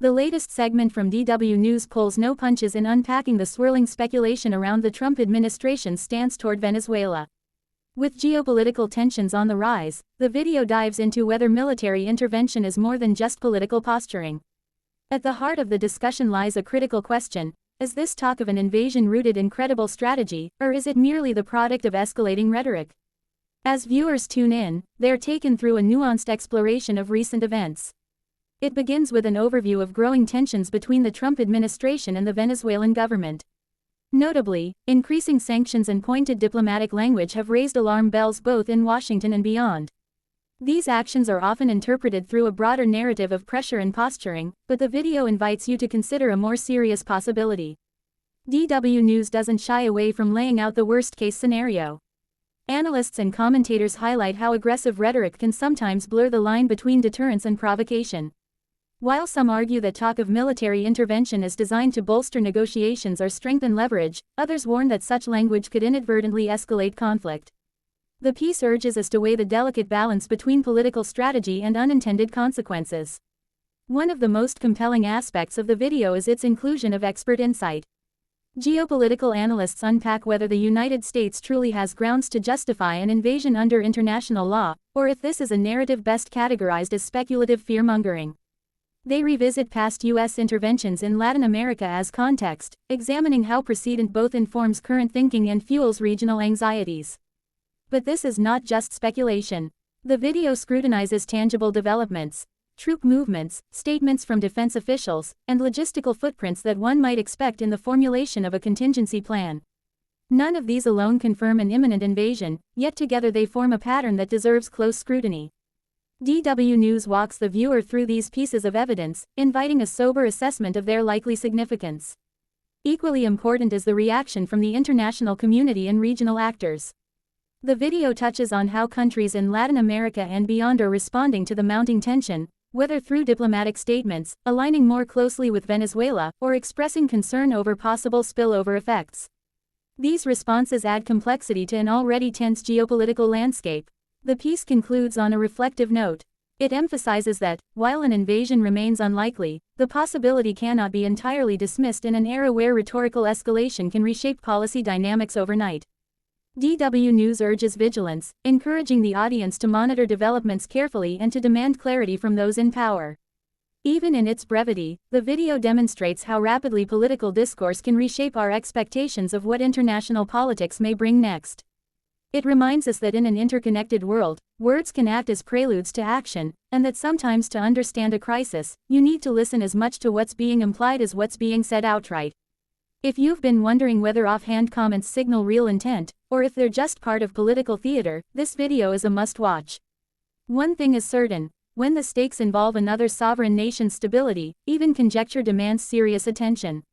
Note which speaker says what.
Speaker 1: The latest segment from DW News pulls no punches in unpacking the swirling speculation around the Trump administration's stance toward Venezuela. With geopolitical tensions on the rise, the video dives into whether military intervention is more than just political posturing. At the heart of the discussion lies a critical question: is this talk of an invasion rooted in credible strategy, or is it merely the product of escalating rhetoric? As viewers tune in, they're taken through a nuanced exploration of recent events. It begins with an overview of growing tensions between the Trump administration and the Venezuelan government. Notably, increasing sanctions and pointed diplomatic language have raised alarm bells both in Washington and beyond. These actions are often interpreted through a broader narrative of pressure and posturing, but the video invites you to consider a more serious possibility. DW News doesn't shy away from laying out the worst-case scenario. Analysts and commentators highlight how aggressive rhetoric can sometimes blur the line between deterrence and provocation. While some argue that talk of military intervention is designed to bolster negotiations or strengthen leverage, others warn that such language could inadvertently escalate conflict. The piece urges us to weigh the delicate balance between political strategy and unintended consequences. One of the most compelling aspects of the video is its inclusion of expert insight. Geopolitical analysts unpack whether the United States truly has grounds to justify an invasion under international law, or if this is a narrative best categorized as speculative fear-mongering. They revisit past U.S. interventions in Latin America as context, examining how precedent both informs current thinking and fuels regional anxieties. But this is not just speculation. The video scrutinizes tangible developments, troop movements, statements from defense officials, and logistical footprints that one might expect in the formulation of a contingency plan. None of these alone confirm an imminent invasion, yet together they form a pattern that deserves close scrutiny. DW News walks the viewer through these pieces of evidence, inviting a sober assessment of their likely significance. Equally important is the reaction from the international community and regional actors. The video touches on how countries in Latin America and beyond are responding to the mounting tension, whether through diplomatic statements, aligning more closely with Venezuela, or expressing concern over possible spillover effects. These responses add complexity to an already tense geopolitical landscape. The piece concludes on a reflective note. It emphasizes that, while an invasion remains unlikely, the possibility cannot be entirely dismissed in an era where rhetorical escalation can reshape policy dynamics overnight. DW News urges vigilance, encouraging the audience to monitor developments carefully and to demand clarity from those in power. Even in its brevity, the video demonstrates how rapidly political discourse can reshape our expectations of what international politics may bring next. It reminds us that in an interconnected world, words can act as preludes to action, and that sometimes to understand a crisis, you need to listen as much to what's being implied as what's being said outright. If you've been wondering whether offhand comments signal real intent, or if they're just part of political theater, this video is a must-watch. One thing is certain: when the stakes involve another sovereign nation's stability, even conjecture demands serious attention.